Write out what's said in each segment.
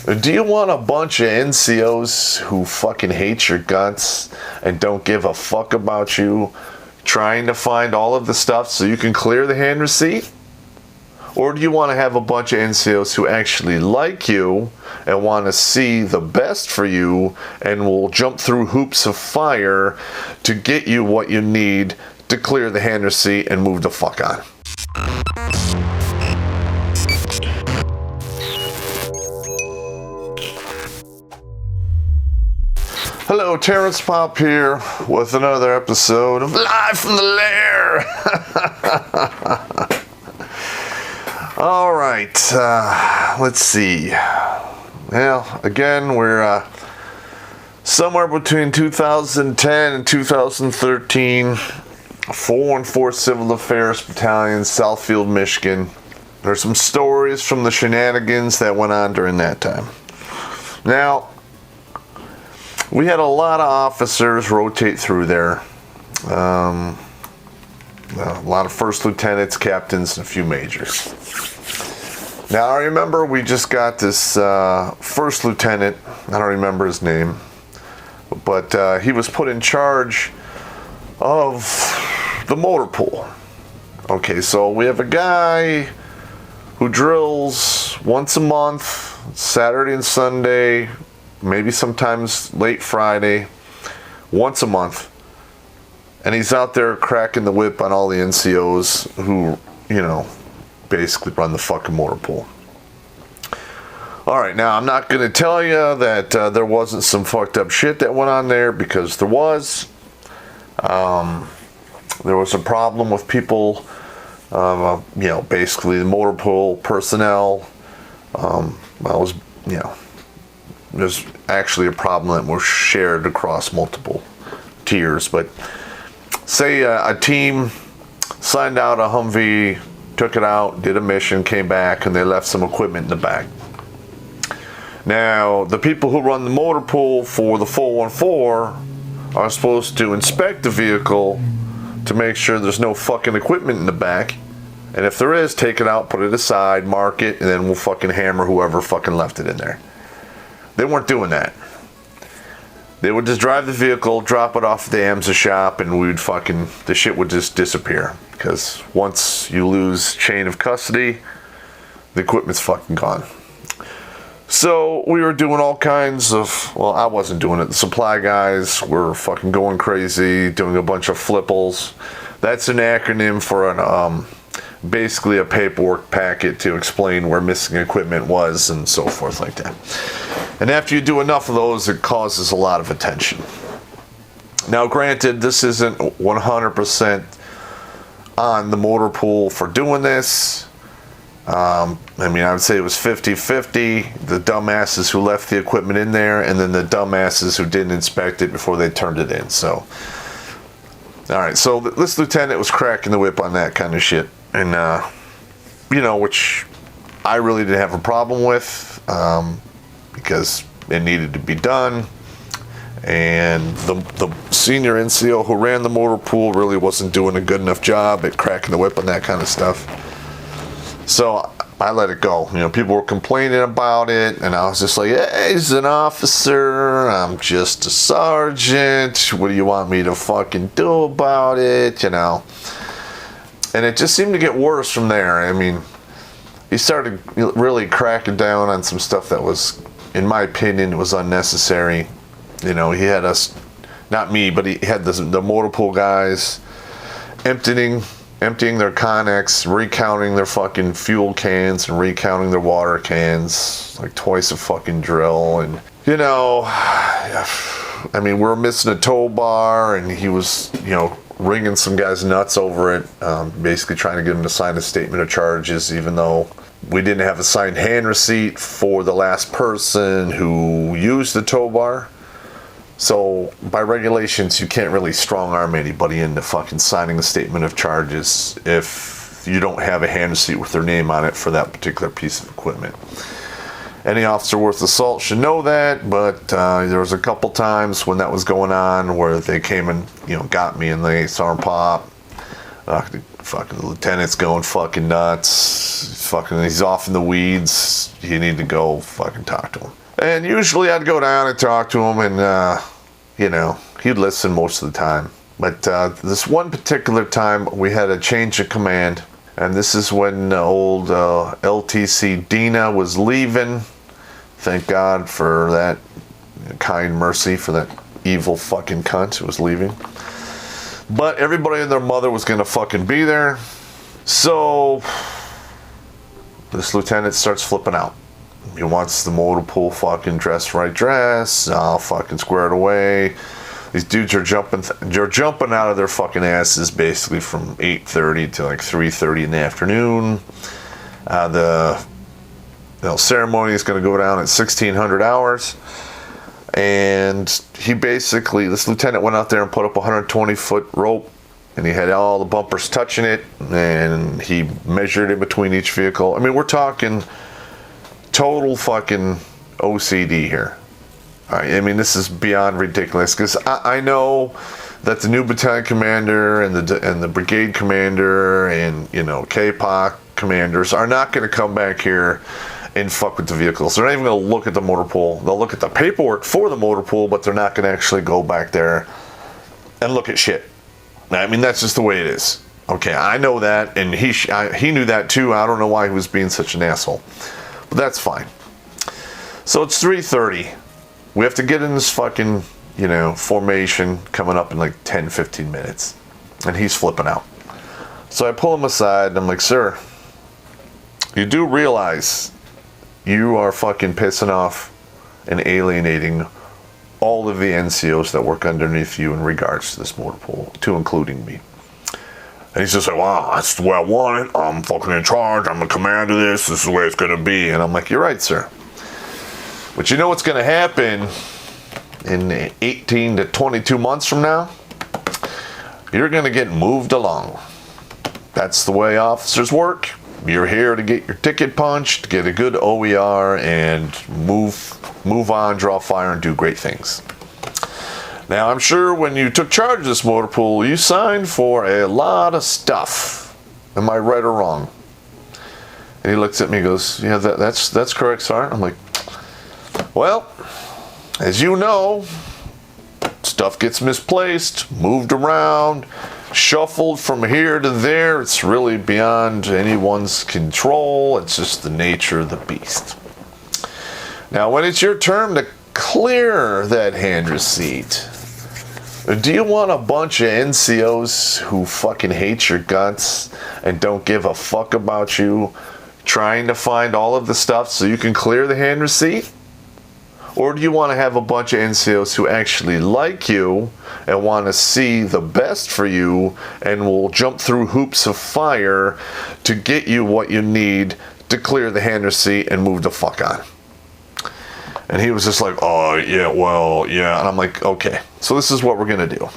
Do you want a bunch of NCOs who fucking hate your guts and don't give a fuck about you trying to find all of the stuff so you can clear the hand receipt? Or do you want to have a bunch of NCOs who actually like you and want to see the best for you and will jump through hoops of fire to get you what you need to clear the hand receipt and move the fuck on? Hello, Terrence Popp here with another episode of Live from the Lair. All right, let's see. Well, again, we're somewhere between 2010 and 2013, 414 Civil Affairs Battalion, Southfield, Michigan. There's some stories from the shenanigans that went on during that time. Now, we had a lot of officers rotate through there. A lot of first lieutenants, captains, and a few majors. Now, I remember we just got this first lieutenant. I don't remember his name. But he was put in charge of the motor pool. Okay, so we have a guy who drills once a month, Saturday and Sunday, maybe sometimes late Friday, once a month. And he's out there cracking the whip on all the NCOs who, basically run the fucking motor pool. All right, now I'm not going to tell you that there wasn't some fucked up shit that went on there, because there was. There was a problem with people, basically the motor pool personnel. There's actually a problem that was shared across multiple tiers. But say a team signed out a Humvee, took it out, did a mission, came back, and they left some equipment in the back. Now, the people who run the motor pool for the 414 are supposed to inspect the vehicle to make sure there's no fucking equipment in the back. And if there is, take it out, put it aside, mark it, and then we'll fucking hammer whoever fucking left it in there. They weren't doing that. They would just drive the vehicle, drop it off at the AMSA shop, and the shit would just disappear. Because once you lose chain of custody, the equipment's fucking gone. So we were doing all kinds of, I wasn't doing it. The supply guys were fucking going crazy, doing a bunch of flippals. That's an acronym for basically a paperwork packet to explain where missing equipment was and so forth like that. And after you do enough of those, it causes a lot of attention. Now, granted, this isn't 100% on the motor pool for doing this. I would say it was 50-50, the dumbasses who left the equipment in there, and then the dumbasses who didn't inspect it before they turned it in. So, all right, so this lieutenant was cracking the whip on that kind of shit. And, which I really didn't have a problem with, because it needed to be done. And the senior NCO who ran the motor pool really wasn't doing a good enough job at cracking the whip on that kind of stuff. So I let it go. People were complaining about it, and I was just like, hey, he's an officer. I'm just a sergeant. What do you want me to fucking do about it? And it just seemed to get worse from there. He started really cracking down on some stuff that was, in my opinion, it was unnecessary. He had us, not me, but he had the motor pool guys emptying their Connex, recounting their fucking fuel cans and recounting their water cans like twice a fucking drill. And we were missing a tow bar, and he was wringing some guys nuts over it, basically trying to get him to sign a statement of charges, even though we didn't have a signed hand receipt for the last person who used the tow bar. So by regulations, you can't really strong arm anybody into fucking signing a statement of charges if you don't have a hand receipt with their name on it for that particular piece of equipment. Any officer worth the salt should know that, but there was a couple times when that was going on where they came and got me, and they Sergeant Popp, fucking lieutenant's going fucking nuts. He's off in the weeds. You need to go fucking talk to him. And usually I'd go down and talk to him, and, he'd listen most of the time. But this one particular time, we had a change of command. And this is when old LTC Dina was leaving. Thank God for that kind mercy for that evil fucking cunt who was leaving. But everybody and their mother was going to fucking be there. So this lieutenant starts flipping out. He wants the motor pool fucking dress, all fucking squared away. These dudes are jumping out of their fucking asses basically from 8:30 to like 3:30 in the afternoon. The ceremony is going to go down at 1600 hours. And this lieutenant went out there and put up a 120-foot rope, and he had all the bumpers touching it, and he measured in between each vehicle. I mean, we're talking total fucking OCD here. I mean, this is beyond ridiculous, because I know that the new battalion commander and the brigade commander and, KPOC commanders are not going to come back here and fuck with the vehicles. They're not even going to look at the motor pool. They'll look at the paperwork for the motor pool, but they're not going to actually go back there and look at shit. I mean, that's just the way it is. Okay, I know that, and he knew that too. I don't know why he was being such an asshole, but that's fine. So it's 3:30. We have to get in this fucking, formation coming up in like 10, 15 minutes. And he's flipping out. So I pull him aside and I'm like, sir, you do realize you are fucking pissing off and alienating all of the NCOs that work underneath you in regards to this motor pool, to including me. And he's just like, wow, that's the way I want it. I'm fucking in charge. I'm the commander of this. This is the way it's going to be. And I'm like, you're right, sir. But you know what's going to happen in 18 to 22 months from now? You're going to get moved along. That's the way officers work. You're here to get your ticket punched, get a good OER, and move on, draw fire, and do great things. Now, I'm sure when you took charge of this motor pool, you signed for a lot of stuff. Am I right or wrong? And he looks at me and goes, yeah, that's correct, Sergeant. I'm like, well, as you know, stuff gets misplaced, moved around, shuffled from here to there. It's really beyond anyone's control. It's just the nature of the beast. Now, when it's your turn to clear that hand receipt, do you want a bunch of NCOs who fucking hate your guts and don't give a fuck about you trying to find all of the stuff so you can clear the hand receipt? Or do you want to have a bunch of NCOs who actually like you and want to see the best for you and will jump through hoops of fire to get you what you need to clear the hand receipt and move the fuck on? And he was just like, oh, yeah, well, yeah. And I'm like, okay, so this is what we're going to do.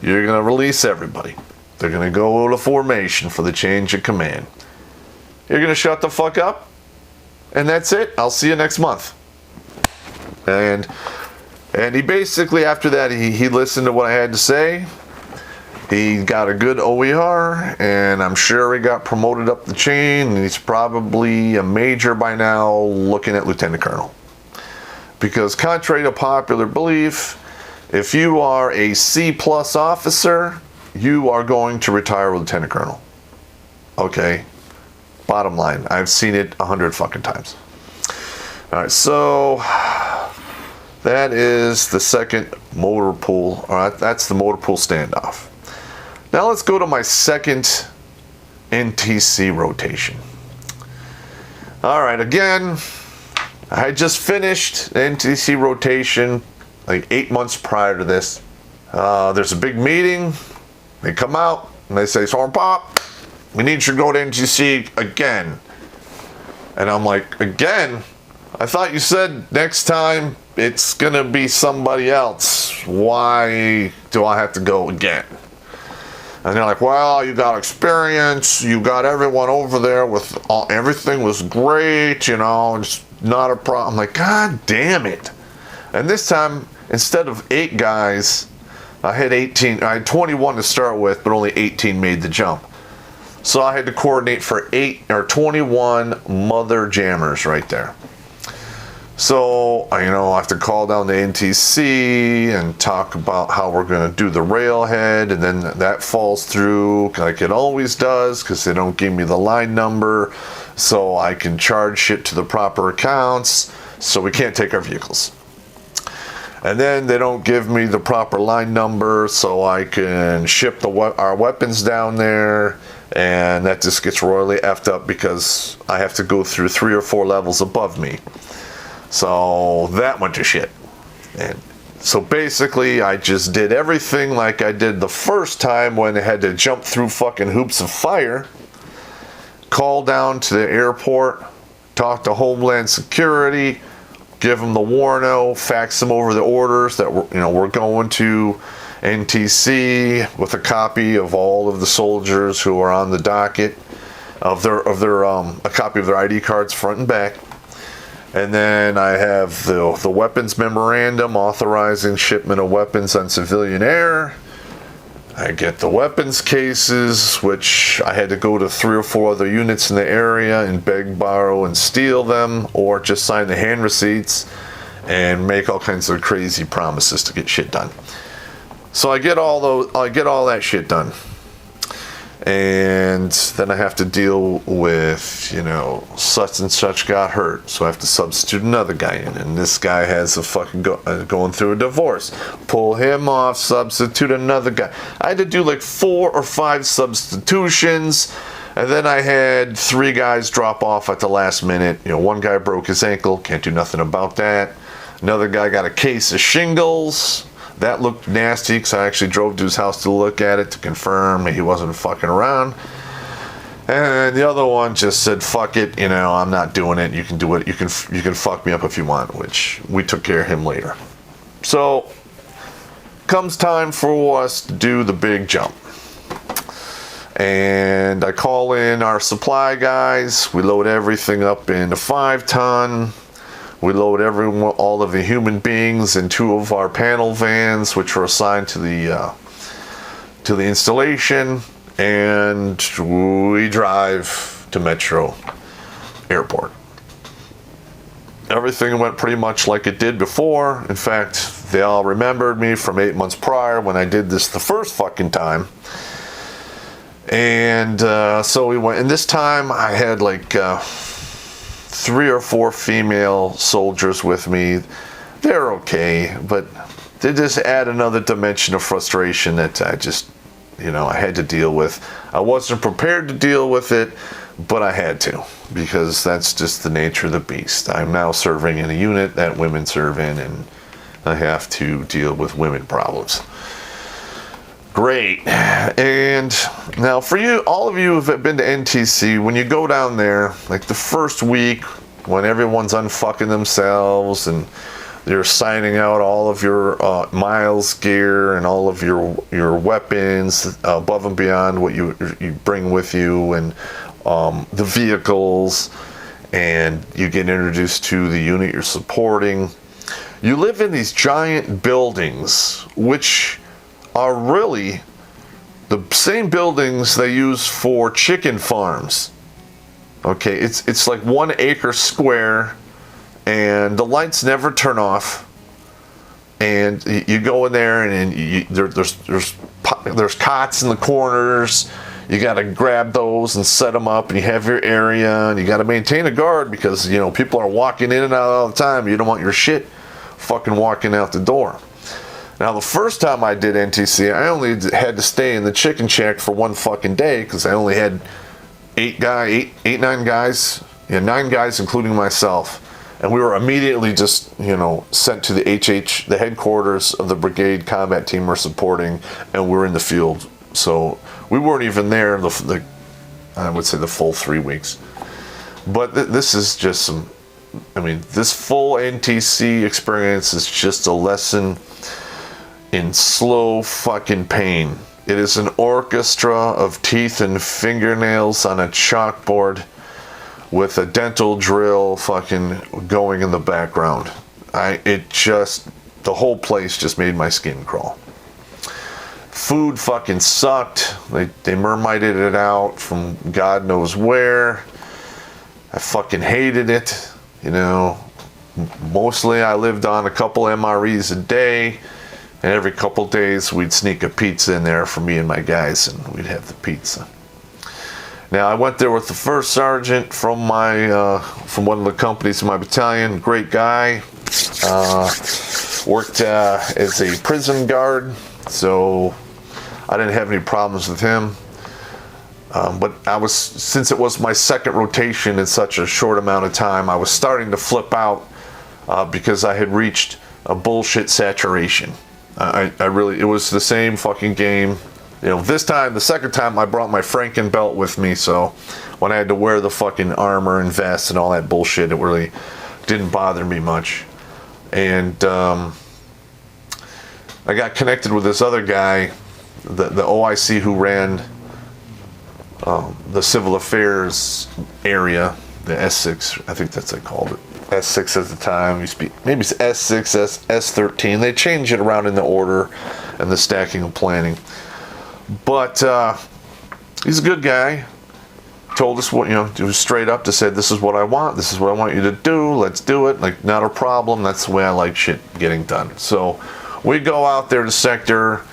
You're going to release everybody. They're going to go to formation for the change of command. You're going to shut the fuck up, and that's it. I'll see you next month. And he basically, after that, he listened to what I had to say. He got a good OER, and I'm sure he got promoted up the chain, and he's probably a major by now, looking at lieutenant colonel. Because contrary to popular belief, if you are a C+ officer, you are going to retire lieutenant colonel. Okay? Bottom line, I've seen it 100 fucking times. All right, so that is the second motor pool. All right, that's the motor pool standoff. Now let's go to my second NTC rotation. All right, again, I had just finished the NTC rotation like 8 months prior to this. There's a big meeting. They come out and they say, Sergeant Popp, we need you to go to NTC again. And I'm like, again? I thought you said next time it's gonna be somebody else. Why do I have to go again? And they're like, well, you got experience. You got everyone over there with everything was great, it's not a problem. I'm like, God damn it. And this time, instead of 8 guys, I had 18. I had 21 to start with, but only 18 made the jump. So I had to coordinate for 21 mother jammers right there. So, I have to call down the NTC and talk about how we're going to do the railhead, and then that falls through like it always does because they don't give me the line number so I can charge shit to the proper accounts, so we can't take our vehicles. And then they don't give me the proper line number so I can ship our weapons down there, and that just gets royally effed up because I have to go through 3 or 4 levels above me. So that went to shit. And so basically I just did everything like I did the first time when I had to jump through fucking hoops of fire, call down to the airport, talk to Homeland Security, give them the warno, fax them over the orders that we're going to NTC with a copy of all of the soldiers who are on the docket, a copy of their ID cards front and back. And then I have the weapons memorandum authorizing shipment of weapons on civilian air. I get the weapons cases, which I had to go to 3 or 4 other units in the area and beg, borrow, and steal them, or just sign the hand receipts and make all kinds of crazy promises to get shit done. So I get all that shit done. And then I have to deal with, such and such got hurt, so I have to substitute another guy in, and this guy has a fucking going through a divorce. Pull him off, substitute another guy. I had to do like 4 or 5 substitutions, and then I had 3 guys drop off at the last minute. One guy broke his ankle, can't do nothing about that. Another guy got a case of shingles. That looked nasty because I actually drove to his house to look at it to confirm he wasn't fucking around. And the other one just said, fuck it, I'm not doing it. You can do it. You can fuck me up if you want, which we took care of him later. So, comes time for us to do the big jump. And I call in our supply guys. We load everything up in a 5-ton. We load all of the human beings in 2 of our panel vans, which are assigned to the installation, and we drive to Metro Airport. Everything went pretty much like it did before. In fact, they all remembered me from 8 months prior when I did this the first fucking time. And so we went, and this time I had like 3 or 4 female soldiers with me. They're okay, but they just add another dimension of frustration that I just, I had to deal with. I wasn't prepared to deal with it, but I had to, because that's just the nature of the beast. I'm now serving in a unit that women serve in, and I have to deal with women problems. Great. And now for you, all of you who have been to NTC, when you go down there, like the first week when everyone's unfucking themselves and you're signing out all of your miles gear and all of your weapons above and beyond what you bring with you, and the vehicles, and you get introduced to the unit you're supporting. You live in these giant buildings, which are really the same buildings they use for chicken farms. Okay, it's like 1 acre square, and the lights never turn off. And you go in there, and there's cots in the corners. You got to grab those and set them up, and you have your area, and you got to maintain a guard because people are walking in and out all the time. You don't want your shit fucking walking out the door. Now, the first time I did NTC, I only had to stay in the chicken shack for 1 fucking day because I only had 9 guys, 9 guys, including myself. And we were immediately just, sent to the headquarters of the brigade combat team we're supporting, and we're in the field. So we weren't even there I would say the full 3 weeks. But this is just this full NTC experience is just a lesson in slow fucking pain. It is an orchestra of teeth and fingernails on a chalkboard with a dental drill fucking going in the background. The whole place just made my skin crawl. Food fucking sucked. They mermaided it out from God knows where. I fucking hated it. You know, mostly I lived on a couple MREs a day, and every couple days we'd sneak a pizza in there for me and my guys, and we'd have the pizza. Now, I went there with the first sergeant from one of the companies in my battalion. Great guy. Worked as a prison guard, so I didn't have any problems with him. But since it was my second rotation in such a short amount of time, I was starting to flip out because I had reached a bullshit saturation. It was the same fucking game. You know, this time, the second time, I brought my Franken belt with me, so when I had to wear the fucking armor and vest and all that bullshit, it really didn't bother me much. And I got connected with this other guy, the OIC who ran the civil affairs area, the S6, I think that's what they called it. S6 at the time, maybe it's S6, S13. They change it around in the order and the stacking and planning. But he's a good guy. Told us what, it was straight up to say, this is what I want. This is what I want you to do. Let's do it. Like, not a problem. That's the way I like shit getting done. So we go out there to sector.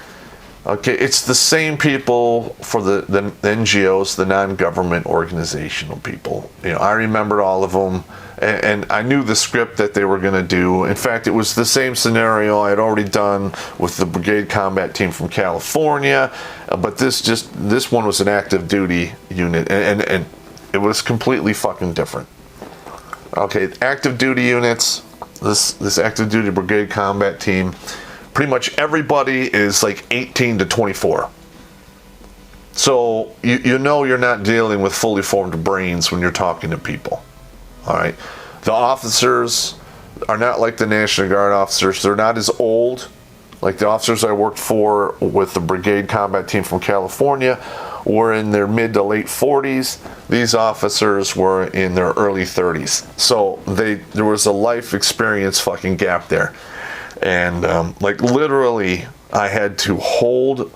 Okay, it's the same people for the NGOs, the non-government organizational people. I remembered all of them, and I knew the script that they were going to do. In fact, it was the same scenario I had already done with the Brigade Combat Team from California, but this one was an active duty unit, and it was completely fucking different. Okay, active duty units, this active duty Brigade Combat Team, pretty much everybody is like 18 to 24. So you know you're not dealing with fully formed brains when you're talking to people. All right. The officers are not like the National Guard officers. They're not as old. Like the officers I worked for with the Brigade Combat Team from California were in their mid to late 40s. These officers were in their early 30s. So there was a life experience fucking gap there. And literally, I had to hold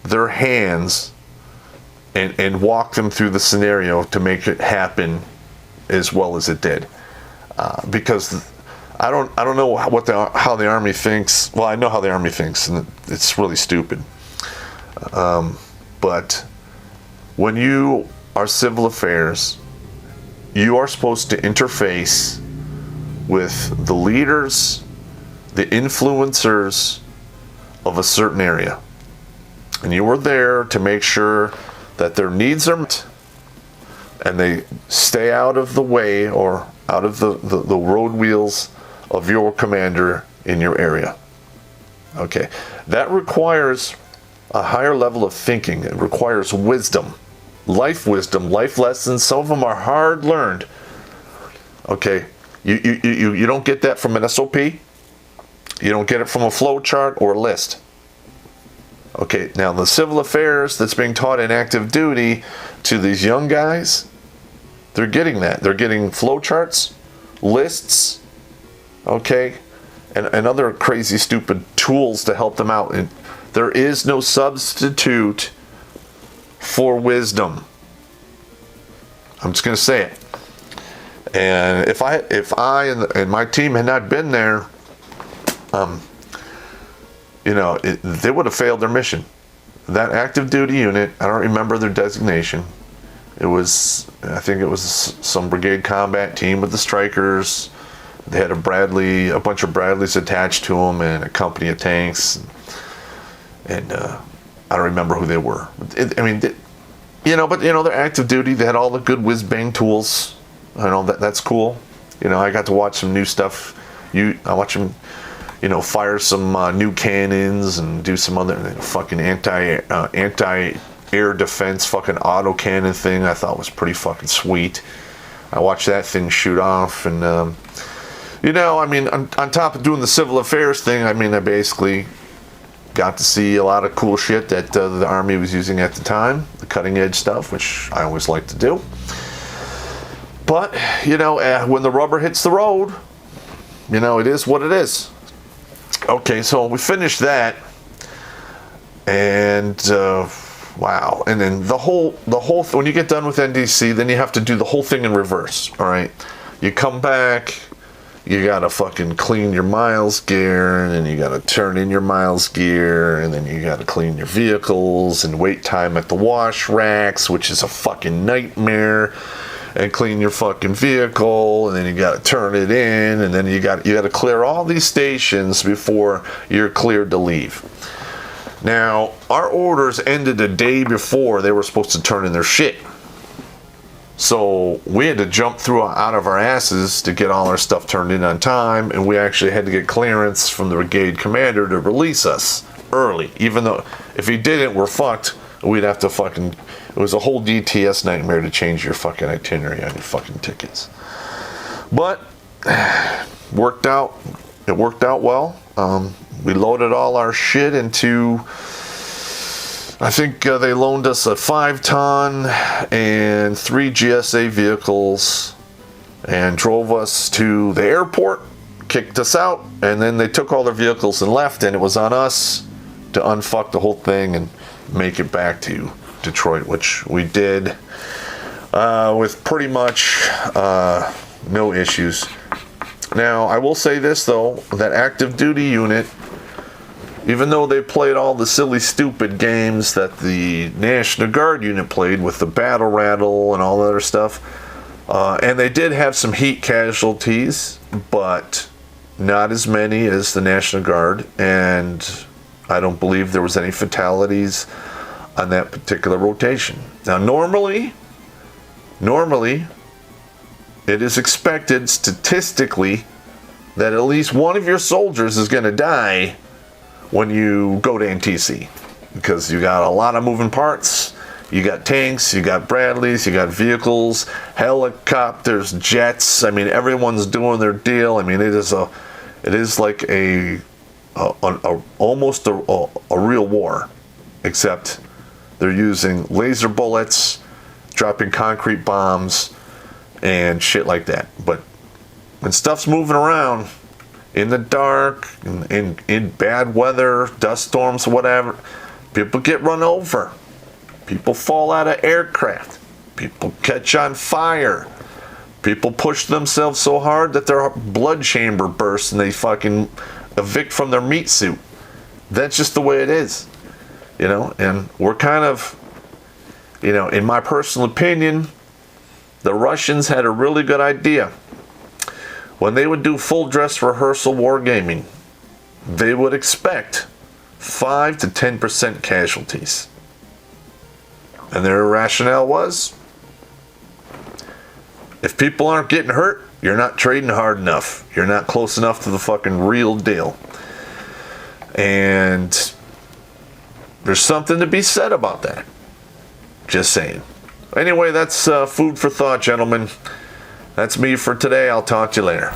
their hands and walk them through the scenario to make it happen as well as it did. Because I don't know how the Army thinks. Well, I know how the Army thinks, and it's really stupid. But when you are civil affairs, you are supposed to interface with the leaders, the influencers of a certain area. And you were there to make sure that their needs are met and they stay out of the way or out of the road wheels of your commander in your area. Okay. That requires a higher level of thinking. It requires wisdom, life lessons. Some of them are hard learned. Okay. You don't get that from an SOP. You don't get it from a flow chart or a list. Okay, now the civil affairs that's being taught in active duty to these young guys, they're getting that. They're getting flow charts, lists, okay, and other crazy, stupid tools to help them out. And there is no substitute for wisdom. I'm just going to say it. And if I and my team had not been there, they would have failed their mission. That active duty unit, I don't remember their designation. I think it was some Brigade Combat Team with the Strikers. They had a bunch of Bradleys attached to them and a company of tanks. And I don't remember who they were. They're active duty. They had all the good whiz-bang tools. I know that's cool. I got to watch some new stuff. I watch them, fire some new cannons and do some other fucking anti-air defense fucking autocannon thing. I thought was pretty fucking sweet. I watched that thing shoot off, and on top of doing the civil affairs thing, I basically got to see a lot of cool shit that the Army was using at the time, the cutting edge stuff, which I always like to do. But when the rubber hits the road, it is what it is. Okay, so we finished that, And wow. And then the whole when you get done with NDC, then you have to do the whole thing in reverse. All right, you come back, you gotta fucking clean your miles gear, and then you gotta turn in your miles gear, and then you gotta clean your vehicles, and wait time at the wash racks, which is a fucking nightmare, and clean your fucking vehicle, and then you gotta turn it in, and then you gotta clear all these stations before you're cleared to leave. Now, our orders ended the day before they were supposed to turn in their shit. So we had to jump through out of our asses to get all our stuff turned in on time, and we actually had to get clearance from the brigade commander to release us early. Even though if he didn't, we're fucked. We'd have to fucking... It was a whole DTS nightmare to change your fucking itinerary on your fucking tickets. But worked out. It worked out well. We loaded all our shit into... I think they loaned us a 5-ton and 3 GSA vehicles and drove us to the airport, kicked us out, and then they took all their vehicles and left, and it was on us to unfuck the whole thing and make it back to Detroit, which we did with pretty much no issues. Now, I will say this, though, that active duty unit, even though they played all the silly, stupid games that the National Guard unit played with the battle rattle and all that other stuff, and they did have some heat casualties, but not as many as the National Guard, and I don't believe there was any fatalities on that particular rotation. Now, normally, it is expected statistically that at least one of your soldiers is going to die when you go to NTC, because you got a lot of moving parts. You got tanks, you got Bradleys, you got vehicles, helicopters, jets. I mean, everyone's doing their deal. I mean, it is like almost a real war, except they're using laser bullets, dropping concrete bombs, and shit like that. But when stuff's moving around in the dark, in bad weather, dust storms, whatever, people get run over. People fall out of aircraft. People catch on fire. People push themselves so hard that their blood chamber bursts and they fucking evict from their meat suit. That's just the way it is. You know, and we're kind of, you know, in my personal opinion, the Russians had a really good idea. When they would do full dress rehearsal wargaming, they would expect 5 to 10% casualties. And their rationale was, if people aren't getting hurt, you're not trading hard enough. You're not close enough to the fucking real deal. And there's something to be said about that. Just saying. Anyway, that's food for thought, gentlemen. That's me for today. I'll talk to you later.